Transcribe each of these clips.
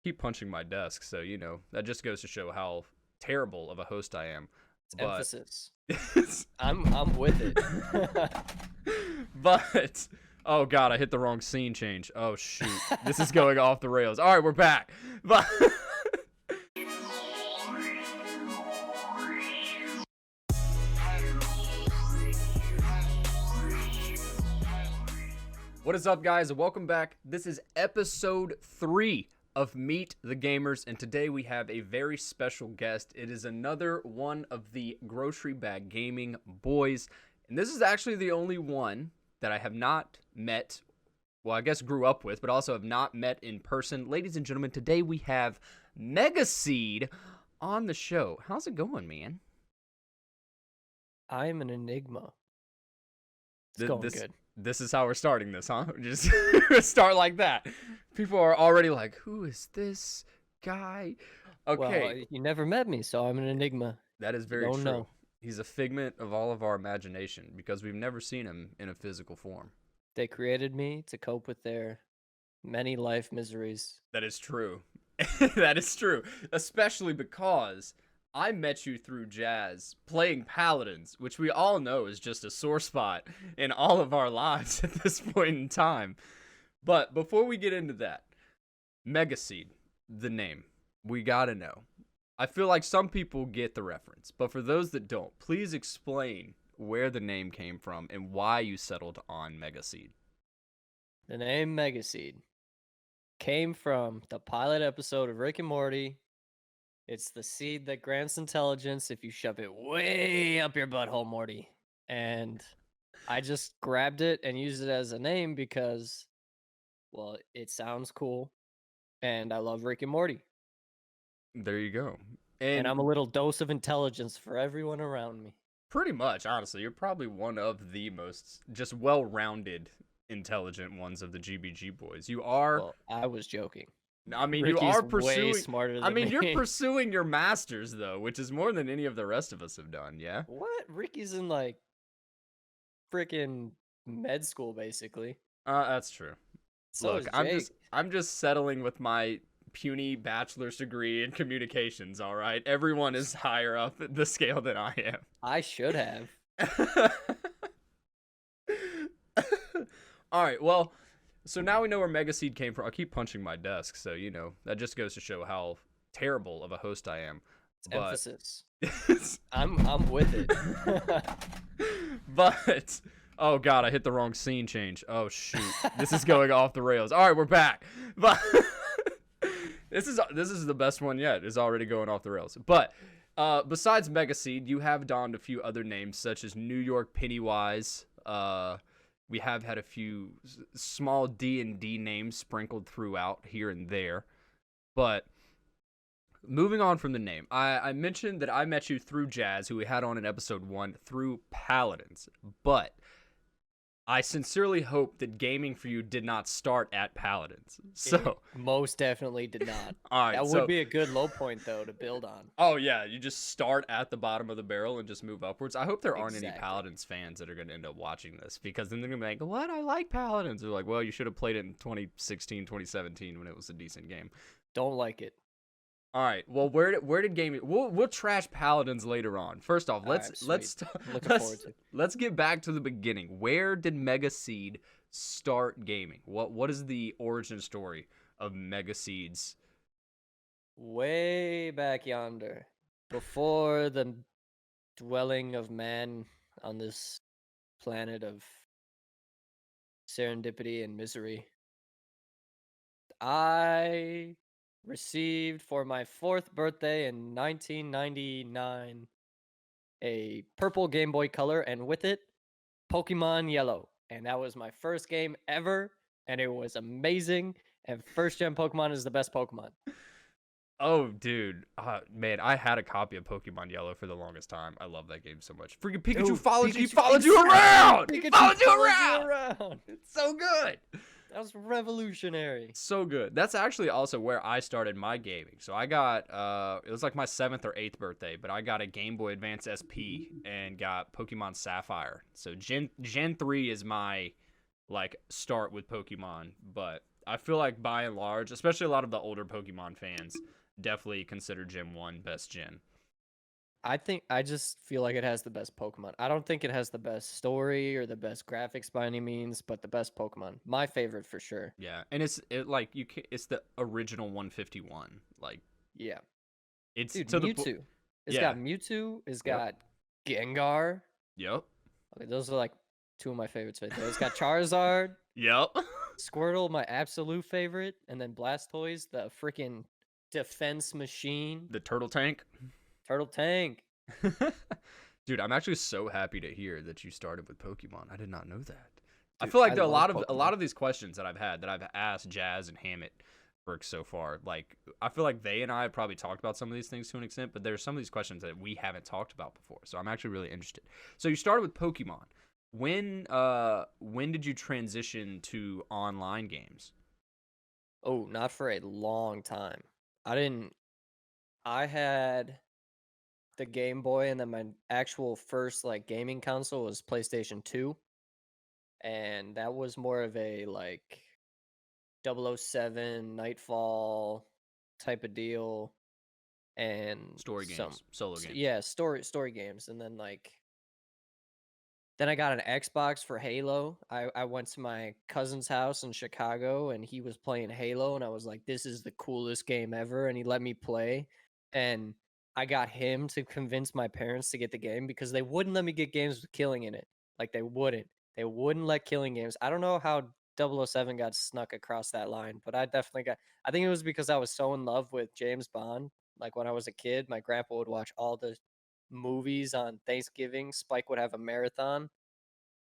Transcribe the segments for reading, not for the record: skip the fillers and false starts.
Keep punching my desk, so that just goes to show how terrible of a host I am. It's But emphasis. I'm with it. but oh god, I hit the wrong scene change. Oh shoot, this is going off the rails. All right, we're back. But what is up, guys? Welcome back. This is episode 3 of Meet the Gamers, and today we have a very special guest. It is another one of the Grocery Bag Gaming boys, and this is actually the only one that I have not met, well, I guess grew up with, but also have not met in person. Ladies and gentlemen, today we have MegaSeed on the show. How's it going, man? I'm an enigma. It's going good. This is how we're starting this, huh? Just start like that. People are already like, who is this guy? Okay. Well, you never met me, so I'm an enigma. That is very true. Know. He's a figment of all of our imagination because we've never seen him in a physical form. They created me to cope with their many life miseries. That is true. That is true. Especially because I met you through Jazz playing Paladins, which we all know is just a sore spot in all of our lives at this point in time. But before we get into that, MegaSeed, the name, we gotta know. I feel like some people get the reference, but for those that don't, please explain where the name came from and why you settled on MegaSeed. The name MegaSeed came from the pilot episode of Rick and Morty. It's the seed that grants intelligence if you shove it way up your butthole, Morty. And I just grabbed it and used it as a name because, well, it sounds cool. And I love Rick and Morty. There you go. And I'm a little dose of intelligence for everyone around me. Pretty much, honestly. You're probably one of the most just well-rounded, intelligent ones of the GBG boys. You are... Well, I was joking. I mean, Ricky's you are pursuing... way smarter than me. you're pursuing your masters, though, which is more than any of the rest of us have done, yeah? What? Ricky's in, like, freaking med school, basically. That's true. So Look, is I'm just settling with my puny bachelor's degree in communications, all right? Everyone is higher up the scale than I am. I should have. All right, well, so now we know where MegaSeed came from. I keep punching my desk, so, that just goes to show how terrible of a host I am. It's emphasis. I'm with it. But... oh god, I hit the wrong scene change. Oh shoot, this is going off the rails. All right, we're back. But this is the best one yet. It's already going off the rails. But besides MegaSeed, you have donned a few other names such as New York Pennywise. We have had a few small D&D names sprinkled throughout here and there. But moving on from the name, I mentioned that I met you through Jazz, who we had on in episode 1, through Paladins. But I sincerely hope that gaming for you did not start at Paladins. So it most definitely did not. All right, that would be a good low point, though, to build on. Oh, yeah. You just start at the bottom of the barrel and just move upwards. I hope there aren't any Paladins fans that are going to end up watching this, because then they're going to be like, what? I like Paladins. They're like, well, you should have played it in 2016, 2017 when it was a decent game. Don't like it. All right. Well, where did gaming? We'll trash Paladins later on. First off, let's get back to the beginning. Where did MegaSeed start gaming? What is the origin story of MegaSeed's? Way back yonder, before the dwelling of man on this planet of serendipity and misery, I received for my 4th birthday in 1999 a purple Game Boy Color, and with it, Pokemon Yellow. And that was my first game ever, and it was amazing. And first gen Pokemon is the best Pokemon. Oh, dude. Man, I had a copy of Pokemon Yellow for the longest time. I love that game so much. Freaking Pikachu followed you. He followed you around! He followed you around! It's so good! That was revolutionary. So good. That's actually also where I started my gaming. So I got, it was like my 7th or 8th birthday, but I got a Game Boy Advance SP and got Pokemon Sapphire. So Gen 3 is my, like, start with Pokemon, but I feel like by and large, especially a lot of the older Pokemon fans, definitely consider Gen 1 best gen. I just feel like it has the best Pokemon. I don't think it has the best story or the best graphics by any means, but the best Pokemon. My favorite for sure. Yeah, and it's the original 151. Like Yeah. it's Dude, to the point. Mewtwo. It's Yeah. got Mewtwo, it's Yep. got Gengar. Yep. Okay, those are like two of my favorites right there. It's got Charizard, Yep. Squirtle, my absolute favorite, and then Blastoise, the freaking defense machine. The turtle tank. Turtle Tank. Dude, I'm actually so happy to hear that you started with Pokemon. I did not know that. I Dude, feel like I there are love a lot Pokemon. of these questions that I've had that I've asked Jazz and Hammett for so far. Like I feel like they and I have probably talked about some of these things to an extent, but there's some of these questions that we haven't talked about before. So I'm actually really interested. So you started with Pokemon. When did you transition to online games? Oh, not for a long time. I didn't. I had the Game Boy, and then my actual first like gaming console was PlayStation 2, and that was more of a like 007 Nightfall type of deal, and Story some games, solo games. yeah, story games, and then I got an Xbox for Halo. I went to my cousin's house in Chicago and he was playing Halo and I was like, this is the coolest game ever. And he let me play. And I got him to convince my parents to get the game because they wouldn't let me get games with killing in it. Like they wouldn't. They wouldn't let killing games. I don't know how 007 got snuck across that line, but I definitely got. I think it was because I was so in love with James Bond. Like when I was a kid, my grandpa would watch all the movies on Thanksgiving. Spike would have a marathon.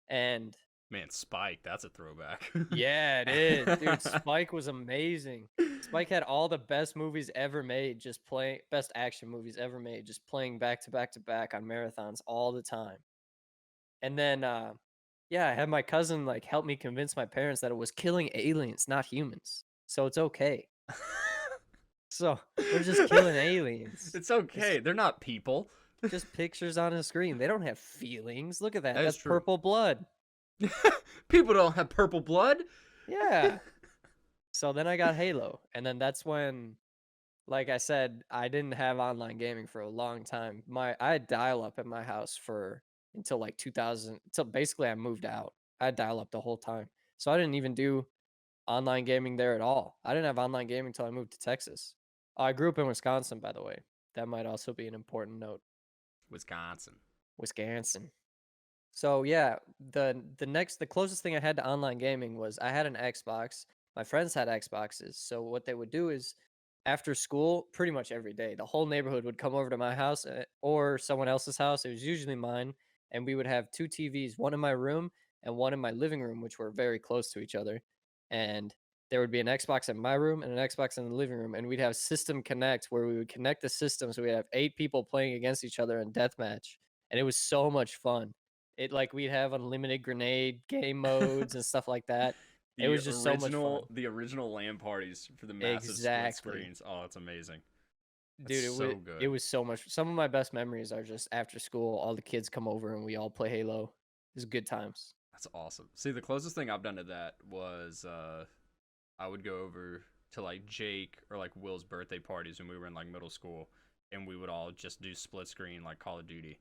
And Man, Spike, that's a throwback. yeah, it is. Dude, Spike was amazing. Spike had all the best movies ever made, just playing best action movies ever made, just playing back to back to back on marathons all the time. And then yeah, I had my cousin like help me convince my parents that it was killing aliens, not humans. So it's okay. So we're just killing aliens. It's okay. They're not people. Just pictures on a screen. They don't have feelings. Look at that. That is That's true. purple blood. People don't have purple blood. Yeah. So then I got Halo, and then that's when, like I said, I didn't have online gaming for a long time. I had dial up at my house for until like 2000, until basically I moved out. I had dial up the whole time, so I didn't even do online gaming there at all. I didn't have online gaming until I moved to Texas. I grew up in Wisconsin, by the way. That might also be an important note. Wisconsin. Wisconsin. So yeah, the closest thing I had to online gaming was I had an Xbox. My friends had Xboxes. So what they would do is after school, pretty much every day, the whole neighborhood would come over to my house or someone else's house. It was usually mine, and we would have two TVs, one in my room and one in my living room, which were very close to each other. And there would be an Xbox in my room and an Xbox in the living room, and we'd have System Connect where we would connect the systems. So we'd have 8 people playing against each other in deathmatch, and it was so much fun. It like we'd have unlimited grenade game modes and stuff like that. It was just so much fun. The original LAN parties for the massive split Exactly. screens. Oh, it's amazing. That's Dude, so it good. was so much. Some of my best memories are just after school, all the kids come over and we all play Halo. It was good times. That's awesome. See, the closest thing I've done to that was I would go over to like Jake or like Will's birthday parties when we were in like middle school, and we would all just do split screen like Call of Duty,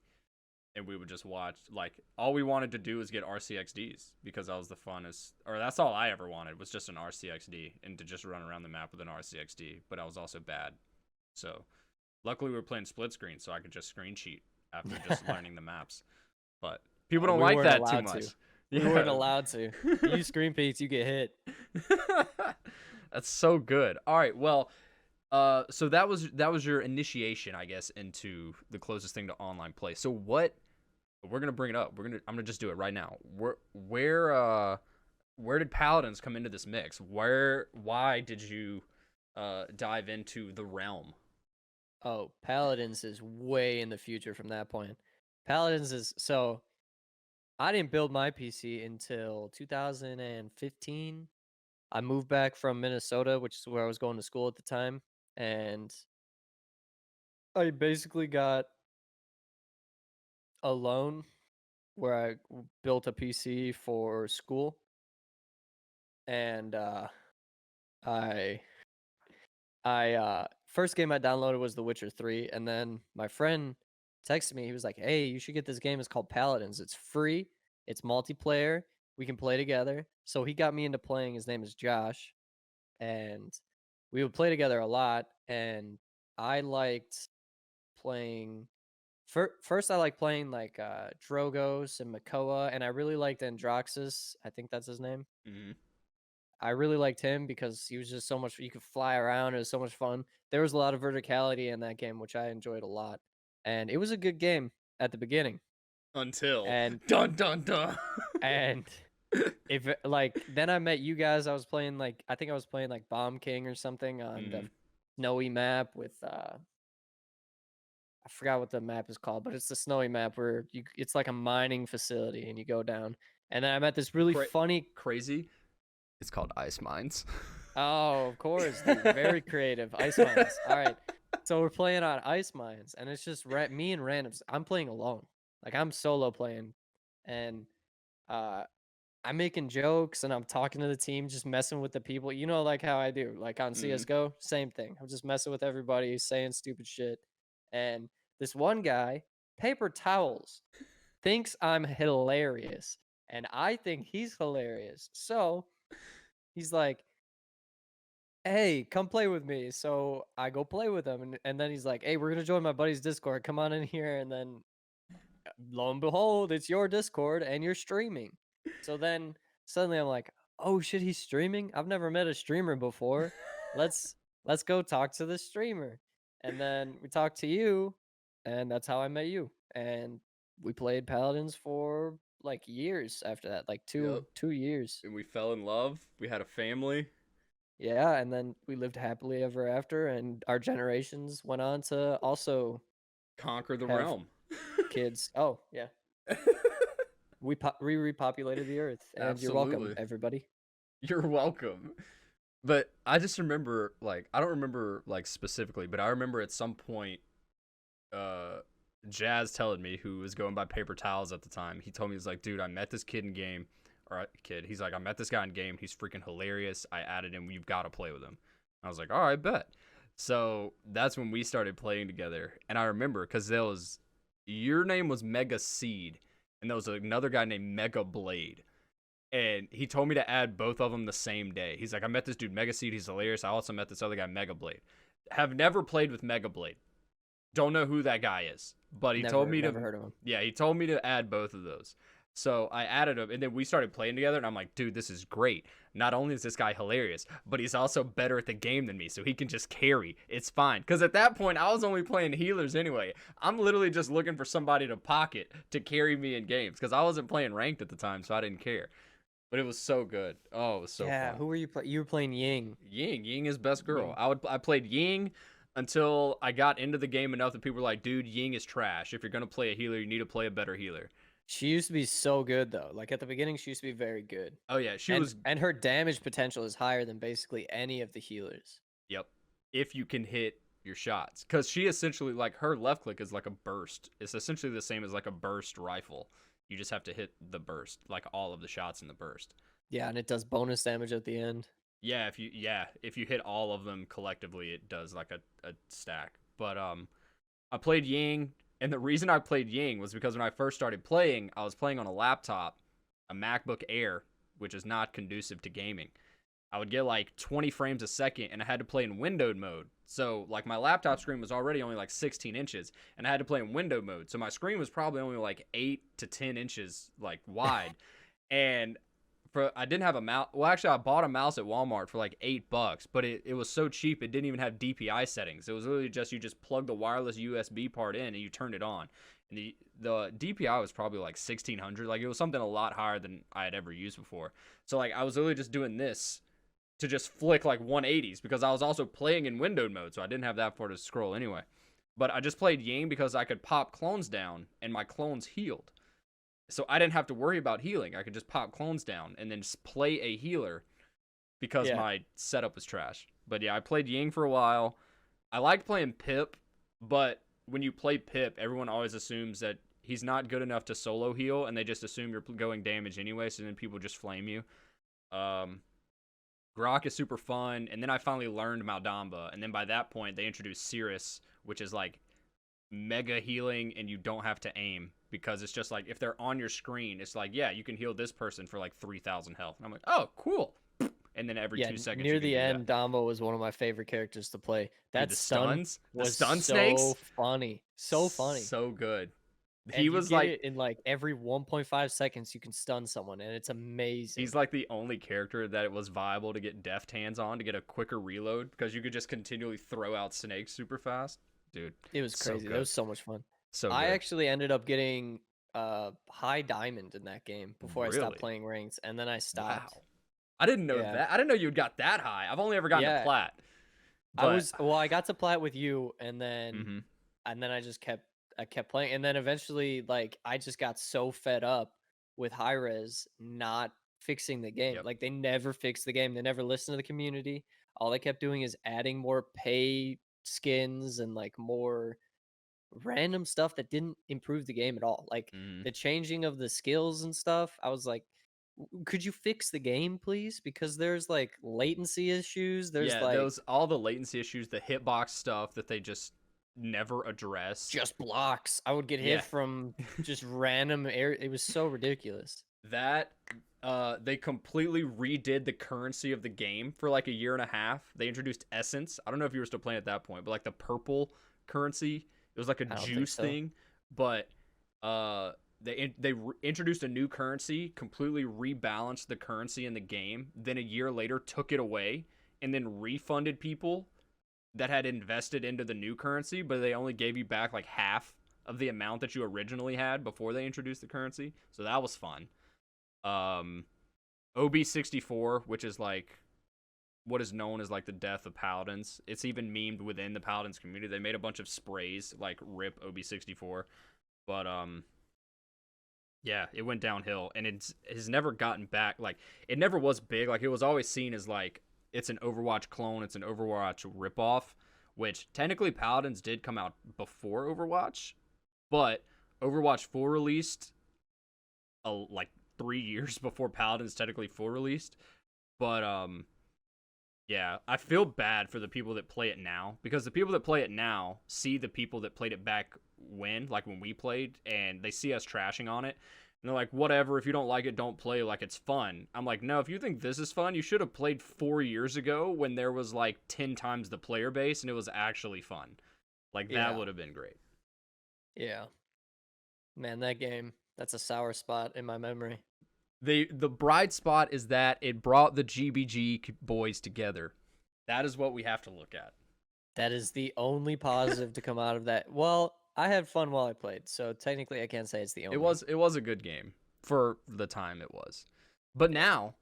and we would just watch. Like all we wanted to do was get RCXDs because that was the funnest, or that's all I ever wanted was just an RCXD and to just run around the map with an RCXD. But I was also bad, so luckily we were playing split screen, so I could just screen cheat after just learning the maps. But people don't We like weren't that too allowed much. to. We weren't allowed to. You screen peeks, you get hit. That's so good. All right, well, so that was your initiation, I guess, into the closest thing to online play. So what we're gonna bring it up. I'm gonna just do it right now. Where did Paladins come into this mix? Why did you dive into the realm? Oh, Paladins is way in the future from that point. Paladins is so I didn't build my PC until 2015. I moved back from Minnesota, which is where I was going to school at the time, and I basically got a loan where I built a PC for school, and I first game I downloaded was The Witcher 3, and then my friend texted me. He was like, "Hey, you should get this game. It's called Paladins. It's free. It's multiplayer. We can play together." So he got me into playing. His name is Josh, and we would play together a lot. And I liked playing. First, I like playing like Drogos and Makoa, and I really liked Androxus. I think that's his name. Hmm. I really liked him because he was just so much. You could fly around. It was so much fun. There was a lot of verticality in that game, which I enjoyed a lot, and it was a good game at the beginning. Until And dun dun dun. and if like then I met you guys. I think I was playing like Bomb King or something on the Mhm. snowy map with I forgot what the map is called, but it's the snowy map where it's like a mining facility and you go down. And then I met this really funny. Crazy. It's called Ice Mines. Oh, of course, dude. Very creative. Ice mines. All right. So we're playing on ice mines, and it's just me and randoms. I'm playing alone. Like I'm solo playing, and uh, I'm making jokes and I'm talking to the team, just messing with the people. You know, like how I do. Like on Mhm. CS:GO, same thing. I'm just messing with everybody, saying stupid shit. And this one guy, paper towels, thinks I'm hilarious, and I think he's hilarious. So he's like, "Hey, come play with me." So I go play with him, and then he's like, "Hey, we're gonna join my buddy's Discord. Come on in here." And then lo and behold, it's your Discord and you're streaming. So then suddenly I'm like, "Oh shit, he's streaming? I've never met a streamer before. Let's let's go talk to the streamer." And then we talked to you, and that's how I met you. And we played Paladins for like years after that, like Yep. 2 years. And we fell in love. We had a family. Yeah, and then we lived happily ever after, and our generations went on to also Conquer the have realm. kids. Oh, yeah. We repopulated the earth, and you're welcome, Absolutely. everybody. You're welcome. But I just remember, like, I don't remember, like, specifically, but I remember at some point, uh, Jazz telling me, who was going by Paper Towels at the time, he told me, he's like, dude, I met this kid in game, or kid, he's like, I met this guy in game, he's freaking hilarious, I added him, you've got to play with him. I was like, all right, bet. So that's when we started playing together, and I remember, because your name was MegaSeed, and there was another guy named Mega Blade. And he told me to add both of them the same day. He's like, I met this dude MegaSeed. He's hilarious. I also met this other guy Mega Blade. Have never played with Mega Blade. Don't know who that guy is. But he told me Never to. heard of him. Yeah, he told me to add both of those. So I added them, and then we started playing together. And I'm like, dude, this is great. Not only is this guy hilarious, but he's also better at the game than me, so he can just carry. It's fine. Because at that point, I was only playing healers anyway. I'm literally just looking for somebody to pocket to carry me in games, because I wasn't playing ranked at the time, so I didn't care. But it was so good. Oh, it was so Yeah, fun. who were you playing? You were playing Ying. Ying is best girl. Ying. I played Ying until I got into the game enough that people were like, dude, Ying is trash. If you're gonna play a healer, you need to play a better healer. She used to be so good though. Like at the beginning, she used to be very good. Oh yeah, she And was. and her damage potential is higher than basically any of the healers. Yep. If you can hit your shots, because she essentially, like, her left click is like a burst. It's essentially the same as like a burst rifle. You just have to hit the burst, like all of the shots in the burst. Yeah, and it does bonus damage at the end. Yeah, if you hit all of them collectively, it does like a stack. But I played Ying, and the reason I played Ying was because when I first started playing, I was playing on a laptop, a MacBook Air, which is not conducive to gaming. I would get like 20 frames a second, and I had to play in windowed mode. So like my laptop screen was already only like 16 inches, and I had to play in window mode. So my screen was probably only like 8 to 10 inches like wide, and I didn't have a mouse. Well, actually, I bought a mouse at Walmart for like $8, but it was so cheap it didn't even have DPI settings. It was literally just you just plug the wireless USB part in and you turned it on. And the DPI was probably like 1600. Like it was something a lot higher than I had ever used before. So like I was literally just doing this to just flick like 180s because I was also playing in windowed mode, so I didn't have that far to scroll anyway. But I just played Ying because I could pop clones down and my clones healed. So I didn't have to worry about healing. I could just pop clones down and then just play a healer because Yeah. my setup was trash. But yeah, I played Ying for a while. I liked playing Pip, but when you play Pip, everyone always assumes that he's not good enough to solo heal, and they just assume you're going damage anyway, so then people just flame you. Grok is super fun, and then I finally learned Maldamba, and then by that point they introduced Cirrus, which is like mega healing, and you don't have to aim because it's just like if they're on your screen, it's like, yeah, you can heal this person for like 3,000 health, and I'm like, oh, cool. And then every 2 seconds, near you can the do end, that. Damba was one of my favorite characters to play. That Dude, the stun stuns, was the stun so snakes, funny, so funny. so good. And He you was get like, it in like every 1.5 seconds, you can stun someone, and it's amazing. he's like the only character that it was viable to get deft hands on to get a quicker reload because you could just continually throw out snakes super fast. Dude, It was so crazy. That good. was so much fun. So I good. actually ended up getting high diamond in that game before I stopped Really? playing rings, and then I stopped. Wow. I didn't know Yeah. that. I didn't know you got that high. I've only ever gotten to Yeah. plat. I got to plat with you, and then I kept playing, and then eventually, like, I just got so fed up with high res not fixing the game. Yep. Like, they never fixed the game. They never listened to the community. All they kept doing is adding more pay skins and like more random stuff that didn't improve the game at all. Like the changing of the skills and stuff. I was like, could you fix the game, please? Because there's like latency issues. There's yeah, like those all the latency issues, the hitbox stuff that they just never addressed. just blocks. I would get hit Yeah. from just random air. It was so ridiculous. That they completely redid the currency of the game for like a year and a half. They introduced Essence. I don't know if you were still playing at that point, but like the purple currency, it was like a juice thing. But they introduced a new currency, completely rebalanced the currency in the game. Then a year later, took it away and then refunded people that had invested into the new currency, but they only gave you back like half of the amount that you originally had before they introduced the currency. So that was fun. OB64, which is like what is known as like the death of paladins. It's even memed within the paladins community. They made a bunch of sprays like rip OB64, but yeah, it went downhill, and it has never gotten back. Like, it never was big. Like, it was always seen as like it's an Overwatch clone, it's an Overwatch ripoff, which technically Paladins did come out before Overwatch, but Overwatch 4 released like 3 years before Paladins technically full released. But yeah, I feel bad for the people that play it now, because the people that play it now see the people that played it back when we played, and they see us trashing on it, and they're like, whatever, if you don't like it, don't play, like, it's fun. I'm like, no, if you think this is fun, you should have played 4 years ago when there was like 10 times the player base and it was actually fun. Like, that would have been great. Yeah. Man, that game, that's a sour spot in my memory. The bright spot is that it brought the GBG boys together. That is what we have to look at. That is the only positive to come out of that. Well, I had fun while I played, so technically I can't say it's the only. It was a good game for the time it was. But now,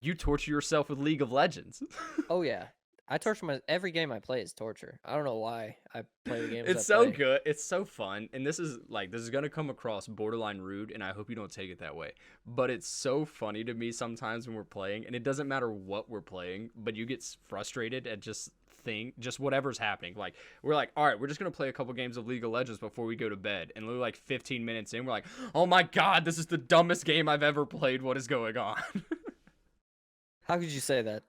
you torture yourself with League of Legends. Oh yeah. I torture every game I play is torture. I don't know why I play the games. It's so good. It's so fun. And this is going to come across borderline rude, and I hope you don't take it that way. But it's so funny to me sometimes when we're playing, and it doesn't matter what we're playing, but you get frustrated at just whatever's happening. Like, we're like, all right, we're just going to play a couple games of League of Legends before we go to bed. And literally like 15 minutes in, we're like, oh my God, this is the dumbest game I've ever played. What is going on? How could you say that?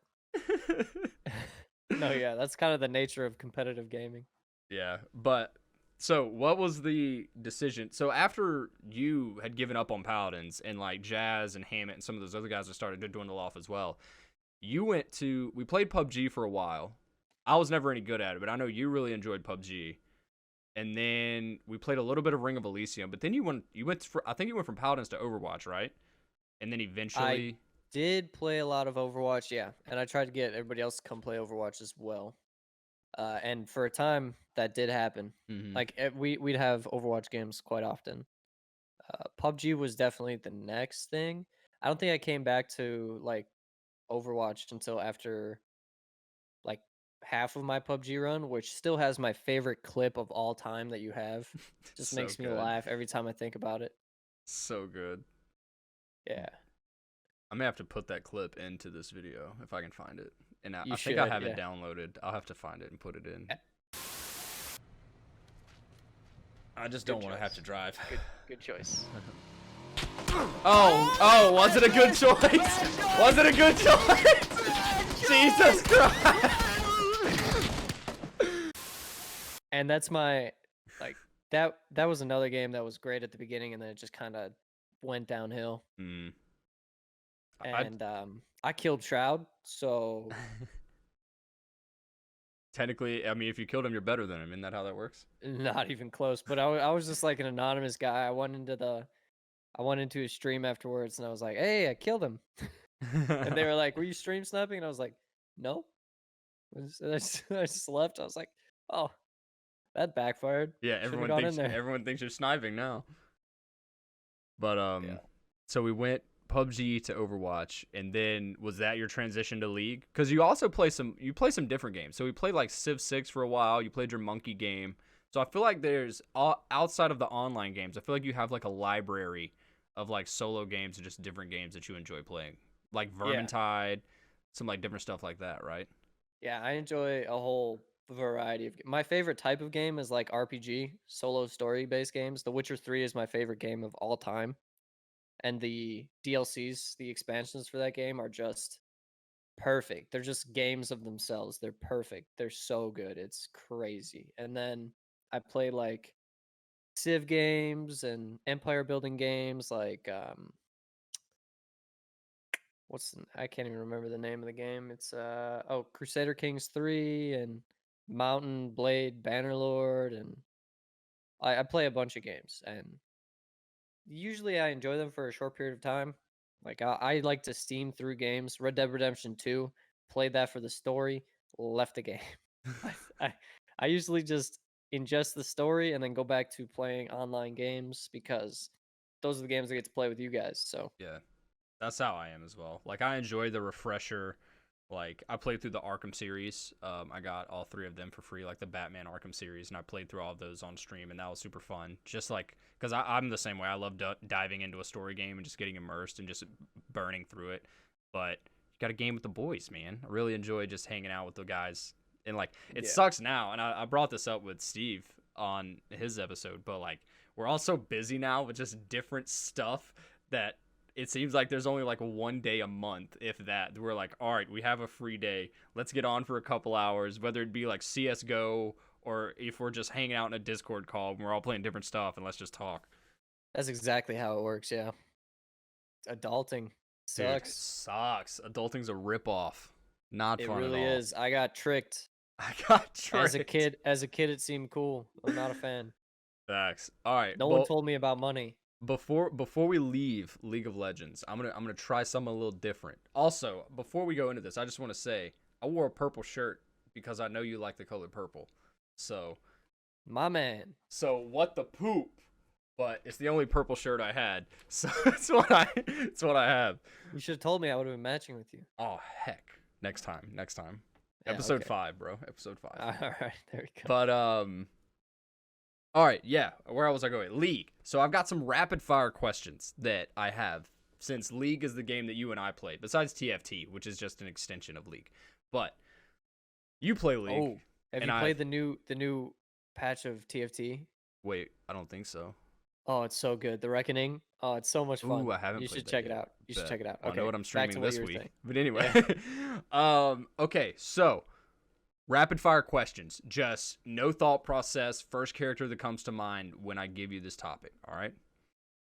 No, yeah, that's kind of the nature of competitive gaming. Yeah, but so what was the decision? So after you had given up on Paladins and like Jazz and Hammett and some of those other guys that started to dwindle off as well, we played PUBG for a while. I was never any good at it, but I know you really enjoyed PUBG. And then we played a little bit of Ring of Elysium, but then I think you went from Paladins to Overwatch, right? And then eventually did play a lot of Overwatch, yeah, and I tried to get everybody else to come play Overwatch as well. And for a time, that did happen. Like, we'd have Overwatch games quite often. PUBG was definitely the next thing. I don't think I came back to like Overwatch until after like half of my PUBG run, which still has my favorite clip of all time that you have. Just So makes me good. laugh every time I think about it. So good. Yeah. I may have to put that clip into this video if I can find it. And I think I should, have it yeah. downloaded. I'll have to find it and put it in. I just don't want to have to drive. Good choice. Oh, was it a good choice? Was it a good choice? Jesus Christ! And that's my like that was another game that was great at the beginning, and then it just kind of went downhill. Mm. And I killed Shroud, so Technically, I mean, if you killed him, you're better than him. Isn't that how that works? not even close. But I was just like an anonymous guy. I went into his stream afterwards, and I was like, "Hey, I killed him." And they were like, "Were you stream sniping?" And I was like, "No." I just left. I was like, "Oh, that backfired." Yeah, Should've everyone gone thinks in there. everyone thinks you're sniping now. But Yeah. so we went PUBG to Overwatch, and then was that your transition to League? Because you also play some different games. So we played like Civ 6 for a while. You played your monkey game. So I feel like there's outside of the online games, I feel like you have like a library of like solo games and just different games that you enjoy playing, like Vermintide, some like different stuff like that, right? Yeah, I enjoy a whole variety of. My favorite type of game is like RPG, solo story-based games. The Witcher 3 is my favorite game of all time, and the DLCs, the expansions for that game are just perfect. They're just games of themselves. They're perfect. They're so good. It's crazy. And then I play like Civ games and empire building games like I can't even remember the name of the game. It's Crusader Kings 3 and Mountain Blade Bannerlord, and I play a bunch of games, and usually I enjoy them for a short period of time. Like I like to steam through games. Red Dead Redemption 2, played that for the story, left the game. I I usually just ingest the story and then go back to playing online games because those are the games I get to play with you guys. So Yeah. That's how I am as well. Like I enjoy the refresher. Like I played through the Arkham series. I got all 3 of them for free, like the Batman Arkham series, and I played through all of those on stream, and that was super fun. Just like because I'm the same way. I love diving into a story game and just getting immersed and just burning through it. But you got a game with the boys, man. I really enjoy just hanging out with the guys. And like it sucks now, and I brought this up with Steve on his episode, but like we're all so busy now with just different stuff that it seems like there's only like 1 day a month, if that. We're like, all right, we have a free day. Let's get on for a couple hours, whether it be like CSGO or if we're just hanging out in a Discord call and we're all playing different stuff and let's just talk. that's exactly how it works. Yeah, adulting Dude, it sucks. sucks. Adulting's a ripoff. Not It fun really at all. is. I got tricked. I got tricked. As a kid, it seemed cool. I'm not a fan. Facts. All right. No one told me about money. Before we leave League of Legends, I'm gonna try something a little different. Also, before we go into this, I just want to say I wore a purple shirt because I know you like the color purple. So, My man. so what the poop? But it's the only purple shirt I had, so it's what I have. You should have told me. I would have been matching with you. Oh heck, next time. Yeah, Episode okay. 5, bro. Episode 5. All right, there we go. But all right, yeah. Where was I going? League. So I've got some rapid fire questions that I have since League is the game that you and I play, besides TFT, which is just an extension of League. But you play League. Oh, have you played the new patch of TFT? Wait, I don't think so. Oh, it's so good. The Reckoning. Oh, it's so much fun. Ooh, I haven't. You played should that check it yet. out. You should check it out. I Okay. know what I'm Back to streaming what this you were week. saying. But anyway, okay, so rapid fire questions. Just no thought process. First character that comes to mind when I give you this topic. All right.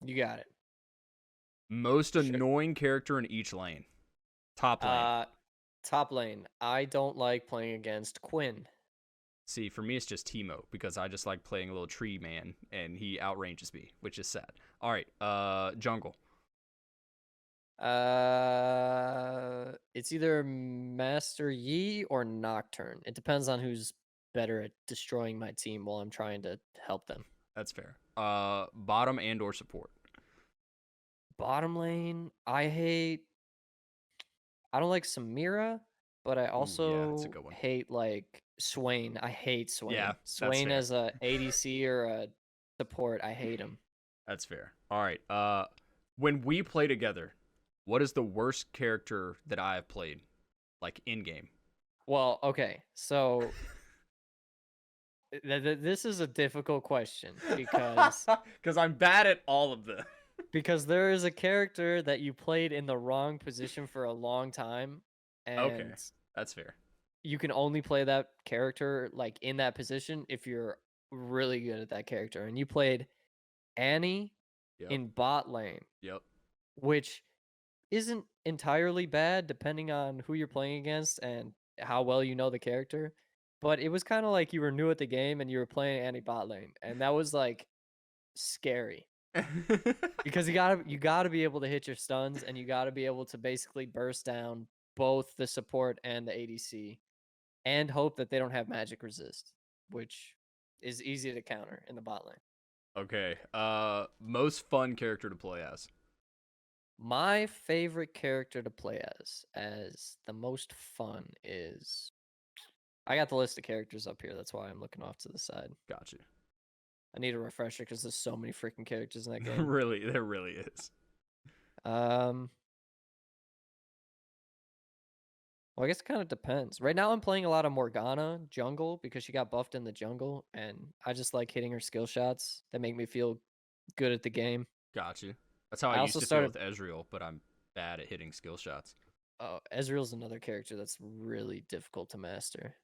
You got it. Most Sure. annoying character in each lane. Top lane. Top lane. I don't like playing against Quinn. See, for me, it's just Teemo because I just like playing a little tree man, and he outranges me, which is sad. All right, jungle. It's either Master Yi or Nocturne. It depends on who's better at destroying my team while I'm trying to help them. That's fair. Bottom and or support. Bottom lane. I don't like Samira, but I also that's a good one. hate like Swain. I hate Swain. Yeah, that's Swain fair. as a ADC or a support. I hate him. That's fair. All right. When we play together, what is the worst character that I have played, like in game? Well, okay, so this is a difficult question because I'm bad at all of them. because there is a character that you played in the wrong position for a long time, and That's fair. You can only play that character like in that position if you're really good at that character. And you played Annie Yep. in bot lane, Yep. which isn't entirely bad depending on who you're playing against and how well you know the character. But it was kind of like you were new at the game and you were playing Annie bot lane, and that was like scary because you gotta be able to hit your stuns, and you gotta be able to basically burst down both the support and the ADC, and hope that they don't have magic resist, which is easy to counter in the bot lane. Okay. Most fun character to play as. My favorite character to play as the most fun is, I got the list of characters up here. That's why I'm looking off to the side. Got you. I need a refresher because there's so many freaking characters in that game. There really is. Well, I guess it kind of depends. Right now, I'm playing a lot of Morgana jungle because she got buffed in the jungle, and I just like hitting her skill shots that make me feel good at the game. Got you. That's how I I also used to feel started. with Ezreal, but I'm bad at hitting skill shots. Oh, Ezreal's another character that's really difficult to master.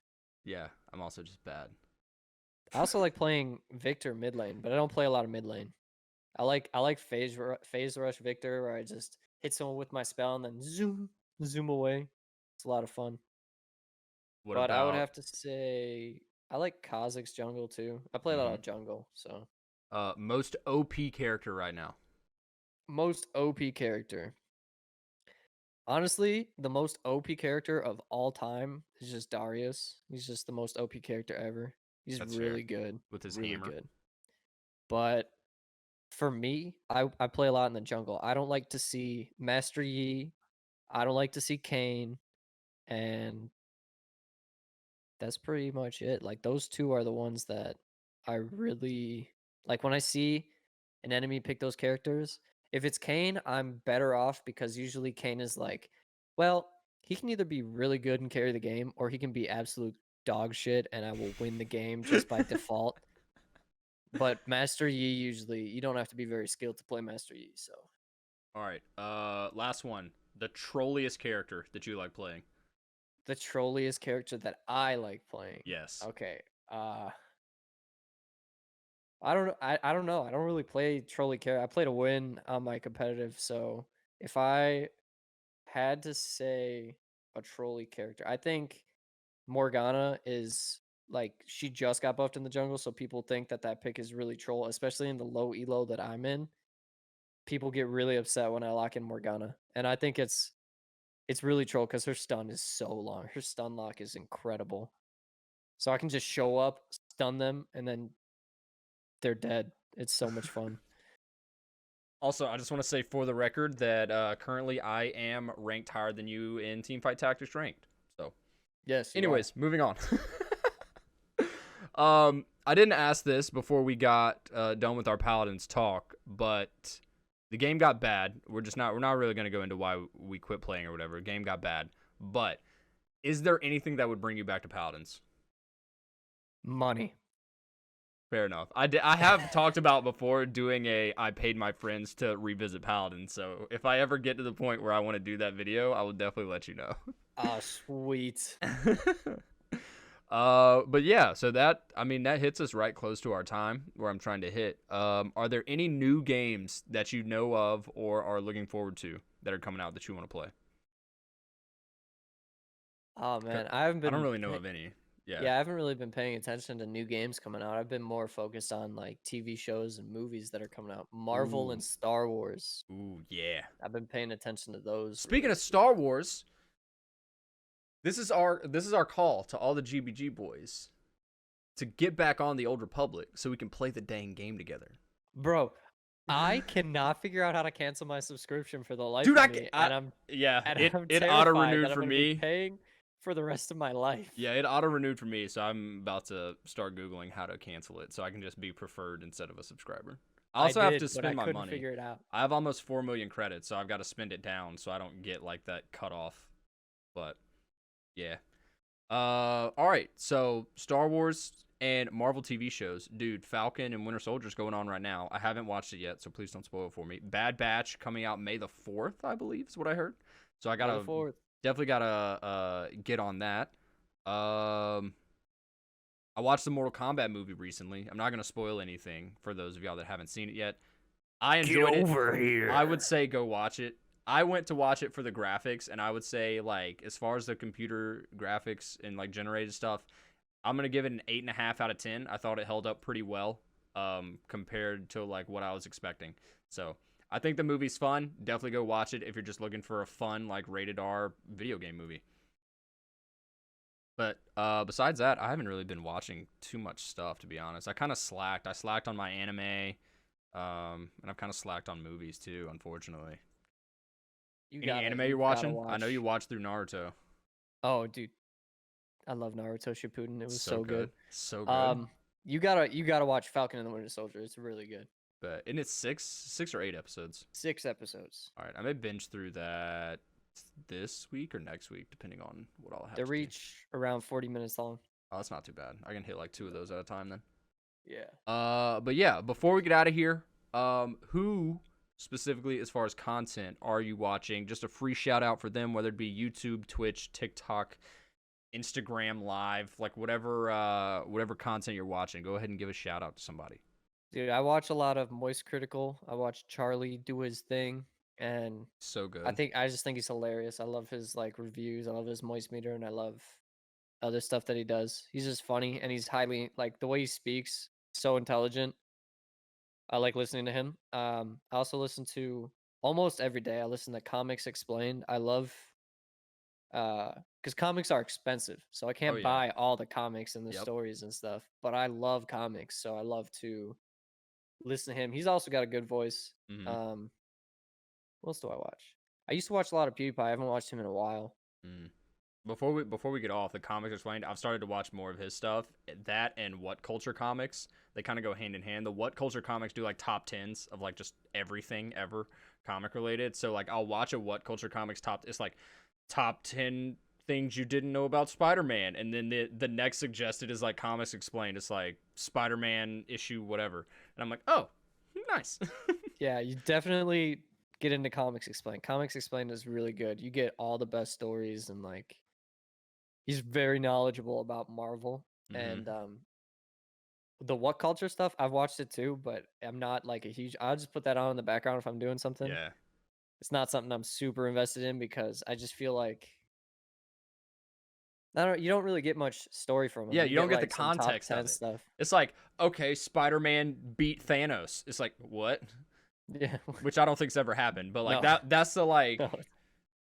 Yeah, I'm also just bad. I also like playing Victor mid lane, but I don't play a lot of mid lane. I like phase rush Victor, where I just hit someone with my spell and then zoom away. It's a lot of fun. What But I would about have to say I like Kha'Zix's jungle too. I play a lot of jungle, so most OP character right now? most OP character. Honestly, the most OP character of all time is just Darius. He's just the most OP character ever. He's That's really fair. good. With his Really hammer. good. But for me, I play a lot in the jungle. I don't like to see Master Yi. I don't like to see Kane. And that's pretty much it. Like, those two are the ones that I really like. When I see an enemy pick those characters, if it's Kane, I'm better off because usually Kane is like, well, he can either be really good and carry the game, or he can be absolute dog shit and I will win the game just by default. But Master Yi, usually you don't have to be very skilled to play Master Yi. So All right. Last one. The trolliest character that you like playing. the trolliest character that I like playing. Yes. Okay. I don't know. I don't know. I don't really play trolley character. I play to win on my competitive. So if I had to say a trolley character, I think Morgana is like, she just got buffed in the jungle, so people think that that pick is really troll, especially in the low elo that I'm in. People get really upset when I lock in Morgana, and I think it's really troll because her stun is so long. Her stun lock is incredible, so I can just show up, stun them, and then they're dead. It's so much fun. Also, I just want to say for the record that currently I am ranked higher than you in Teamfight Tactics ranked. So, Yes. anyways, moving on. I didn't ask this before we got done with our Paladins talk, but the game got bad. We're not really going to go into why we quit playing or whatever. The game got bad. But is there anything that would bring you back to Paladins? Money. Fair enough. I have talked about before doing I paid my friends to revisit Paladin. So if I ever get to the point where I want to do that video, I will definitely let you know. Oh, sweet. But yeah, so that hits us right close to our time where I'm trying to hit. Are there any new games that you know of or are looking forward to that are coming out that you want to play? Oh man, I haven't I been. don't really know of any. Yeah. Yeah, I haven't really been paying attention to new games coming out. I've been more focused on like TV shows and movies that are coming out. Marvel Ooh. and Star Wars. Ooh, yeah. I've been paying attention to those. Speaking of Star Wars, this is our call to all the GBG boys to get back on the Old Republic so we can play the dang game together. Bro, I cannot figure out how to cancel my subscription for the life Dude, of me, and I'm it auto renewed that I'm for gonna me. be paying for the rest of my life. Yeah, it auto renewed for me, so I'm about to start googling how to cancel it so I can just be preferred instead of a subscriber. I also have to spend my money. Figure it out. I have almost 4 million credits, so I've got to spend it down so I don't get like that cutoff. But yeah. All right. So Star Wars and Marvel TV shows, dude. Falcon and Winter Soldier's going on right now. I haven't watched it yet, so please don't spoil it for me. Bad Batch coming out May the 4th, I believe, is what I heard. So I gotta Definitely gotta get on that. I watched the Mortal Kombat movie recently. I'm not gonna spoil anything for those of y'all that haven't seen it yet. I Get enjoyed it. over I would here. say go watch it. I went to watch it for the graphics, and I would say like as far as the computer graphics and like generated stuff, I'm gonna give it an 8.5 out of 10. I thought it held up pretty well, compared to like what I was expecting. So I think the movie's fun. Definitely go watch it if you're just looking for a fun like rated R video game movie. But besides that, I haven't really been watching too much stuff to be honest. I kind of slacked. I slacked on my anime, and I've kind of slacked on movies too, unfortunately. Any anime You you're gotta watching? I know you watch. watched through Naruto. Oh, dude, I love Naruto Shippuden. It was So so good, good. so good. Um, you gotta watch Falcon and the Winter Soldier. It's really good. But isn't it six or eight episodes? 6 episodes. All right, I may binge through that this week or next week, depending on what I'll have They to do. reach around 40 minutes long. Oh, that's not too bad. I can hit like 2 of those at a time then. Yeah. But yeah, before we get out of here, who specifically as far as content are you watching? Just a free shout out for them, whether it be YouTube, Twitch, TikTok, Instagram Live, like whatever content you're watching. Go ahead and give a shout out to somebody. Dude, I watch a lot of Moist Critical. I watch Charlie do his thing, and So good. I just think he's hilarious. I love his like reviews. I love his Moist meter, and I love other stuff that he does. He's just funny, and he's highly like the way he speaks, so intelligent. I like listening to him. I also listen to almost every day. I listen to Comics Explained. I love because comics are expensive, so I Oh can't yeah. buy all the comics and the Yep. stories and stuff. But I love comics, so I love to listen to him. He's also got a good voice. Mm-hmm. Um, what else do I watch? I used to watch a lot of PewDiePie. I haven't watched him in a while. Mm. Before we get off the comics explained, I've started to watch more of his stuff. That and What Culture comics, they kind of go hand in hand. The What Culture comics do like top tens of like just everything ever comic related. So like I'll watch a What Culture comics top. It's like top 10 things you didn't know about Spider-Man, and then the next suggested is like comics explained. It's like Spider-Man issue whatever, and I'm like, oh, nice. Yeah, you definitely get into Comics Explained. Comics Explained is really good. You get all the best stories, and like he's very knowledgeable about Marvel. Mm-hmm. And the What Culture stuff, I've watched it too, but I'm not like a huge. I'll just put that on in the background if I'm doing something. Yeah. It's not something I'm super invested in because I just feel like I don't. You don't really get much story from him. Yeah, You you get don't get the like some top context 10 of it. stuff. It's like, okay, Spider-Man beat Thanos. It's like, what? Yeah. Which I don't think's ever happened, but like No. that's the like No.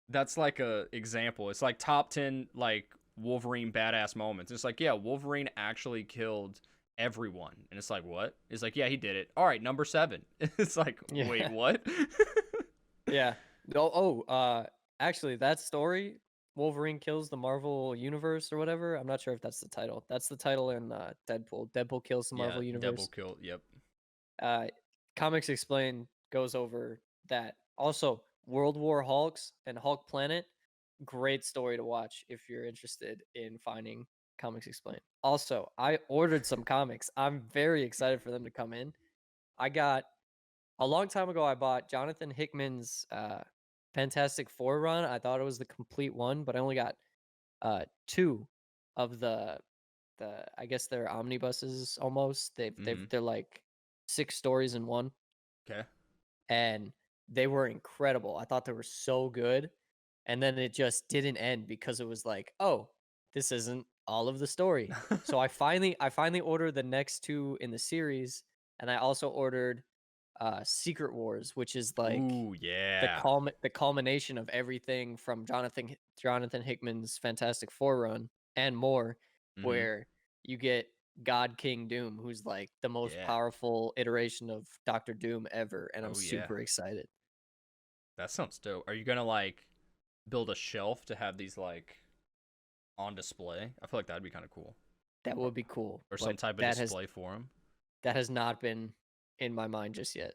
that's like a example. It's like top 10 like Wolverine badass moments. It's like, yeah, Wolverine actually killed everyone. And it's like, what? It's like, yeah, he did it. All right, number 7. It's like, wait, Yeah. what? Yeah. Actually, that story, Wolverine kills the Marvel Universe or whatever. I'm not sure if that's the title. That's the title in Deadpool. Deadpool kills the Yeah, Marvel double Universe. kill. Yep. Uh, Comics Explained goes over that. Also, World War Hulks and Hulk Planet, great story to watch if you're interested in finding Comics Explained. Also, I ordered some comics. I'm very excited for them to come in. I got a long time ago. I bought Jonathan Hickman's Fantastic Four run. I thought it was the complete one, but I only got 2 of the I guess they're omnibuses almost. Mm-hmm. They're like 6 stories in one, Okay. and they were incredible. I thought they were so good, and then it just didn't end because it was like, oh, this isn't all of the story. So I finally ordered the next 2 in the series, and I also ordered Secret Wars, which is like Ooh, yeah. the culmination of everything from Jonathan Hickman's Fantastic Four run and more, Mm-hmm. where you get God King Doom, who's like the most Yeah. powerful iteration of Doctor Doom ever, and I'm Oh yeah. super excited. That sounds dope. Are you gonna like build a shelf to have these like on display? I feel like that'd be kind of cool. That Or, would be cool, or some but type of display for them. that has not been in my mind just yet.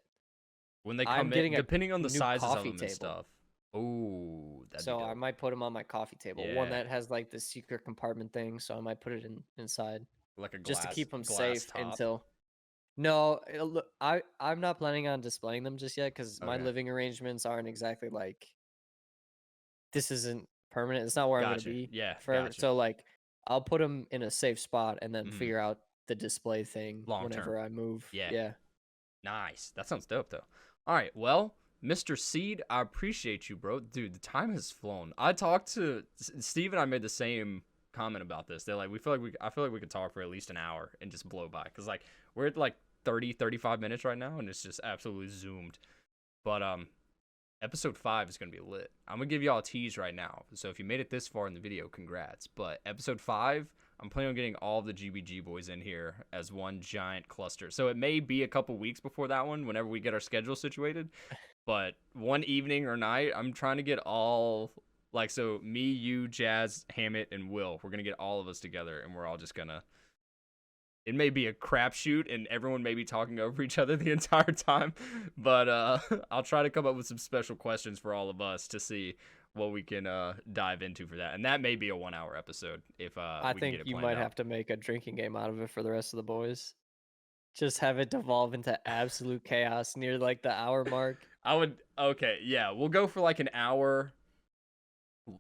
When they I'm come in, getting a depending on the new sizes of coffee them and table. stuff. Oh, that'd be So I dope. might put them on my coffee table. One Yeah, that has like the secret compartment thing, so I might put it inside. like a Just to keep them glass safe top. until no look, I'm not planning on displaying them just yet because my Okay. living arrangements aren't exactly like this isn't permanent. It's not where I'm gonna Gotcha. be Yeah, forever. gotcha. So like, I'll put them in a safe spot and then Mhm. figure out the display thing Long term. whenever I move. Yeah. Yeah. Nice. That sounds dope, though. All right. Well, Mr. Seed, I appreciate you, bro. Dude, the time has flown. I talked to Steve and I made the same comment about this. They're like, I feel like we could talk for at least an hour and just blow by. Because, like, we're at like 30, 35 minutes right now, and it's just absolutely zoomed. But, episode 5 is going to be lit. I'm going to give y'all a tease right now. So if you made it this far in the video, congrats. But episode 5, I'm planning on getting all the GBG boys in here as one giant cluster. So it may be a couple weeks before that one, whenever we get our schedule situated. But one evening or night, I'm trying to get all, like, so me, you, Jazz, Hammett, and Will, we're going to get all of us together, and we're all just going to, it may be a crapshoot, and everyone may be talking over each other the entire time, but I'll try to come up with some special questions for all of us to see what we can dive into for that. And that may be a 1 hour episode if I we can get think it you planned might out. have to make a drinking game out of it for the rest of the boys. Just have it devolve into absolute chaos near like the hour mark. Okay, yeah, we'll go for like an hour.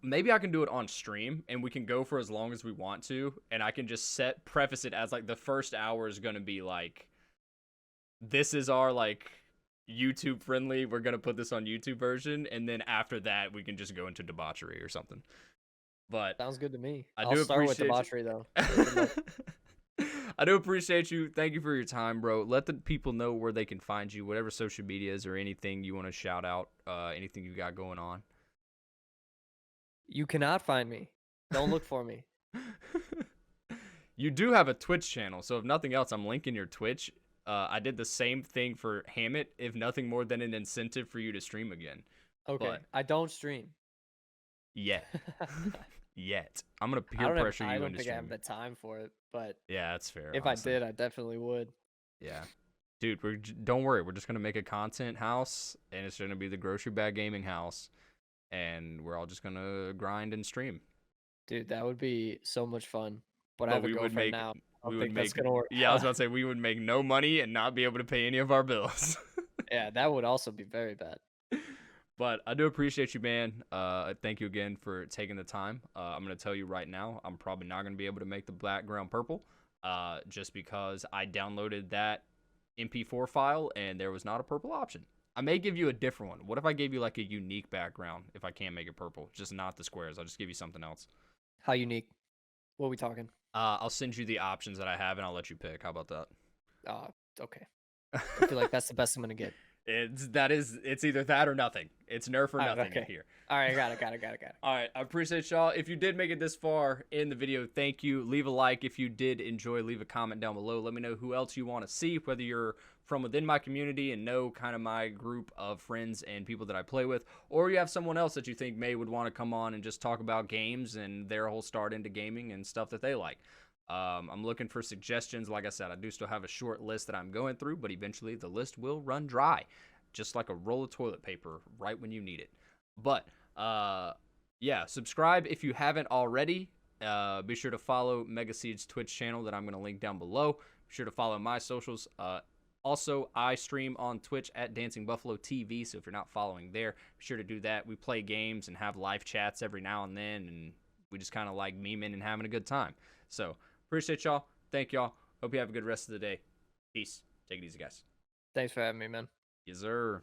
Maybe I can do it on stream and we can go for as long as we want to, and I can just preface it as like the first hour is going to be like, this is our like YouTube friendly, we're going to put this on YouTube version, and then after that we can just go into debauchery or something. But Sounds good to me. I'll I'll start with debauchery though. I do appreciate you. Thank you for your time, bro. Let the people know where they can find you, whatever social medias or anything you want to shout out, anything you got going on. You cannot find me. Don't look for me. You do have a Twitch channel, so if nothing else, I'm linking your Twitch. I did the same thing for Hammett, if nothing more than an incentive for you to stream again. Okay, But I don't stream. yet. Yet. I'm going to I peer don't pressure you think into I have streaming. the time for it, but Yeah, that's fair. if honestly. I did, I definitely would. Yeah. Dude, don't worry. We're just going to make a content house, and it's going to be the Grocery Bag Gaming house, and we're all just going to grind and stream. Dude, that would be so much fun. But I have a we would girlfriend make now. I we don't would think that's make gonna work. yeah, I was about to say we would make no money and not be able to pay any of our bills. Yeah, that would also be very bad. But I do appreciate you, man. Thank you again for taking the time. I'm gonna tell you right now, I'm probably not gonna be able to make the background purple, just because I downloaded that MP4 file and there was not a purple option. I may give you a different one. What if I gave you like a unique background if I can't make it purple, just not the squares? I'll just give you something else. How unique? What are we talking? I'll send you the options that I have and I'll let you pick. How about that? Okay. I feel like that's the best I'm gonna get. It's either that or nothing. It's nerf or nothing okay. here. All right, got it. All right, I appreciate y'all. If you did make it this far in the video, thank you. Leave a like if you did enjoy. Leave a comment down below. Let me know who else you want to see, whether you're from within my community and know kind of my group of friends and people that I play with, or you have someone else that you think would want to come on and just talk about games and their whole start into gaming and stuff that they like. I'm looking for suggestions. Like I said, I do still have a short list that I'm going through, but eventually the list will run dry, just like a roll of toilet paper right when you need it. But yeah, subscribe if you haven't already. Be sure to follow MegaSeed's Twitch channel that I'm going to link down below. Be sure to follow my socials. Also, I stream on Twitch at Dancing Buffalo TV, so if you're not following there, be sure to do that. We play games and have live chats every now and then, and we just kind of like memeing and having a good time. So, appreciate y'all. Thank y'all. Hope you have a good rest of the day. Peace. Take it easy, guys. Thanks for having me, man. Yes, sir.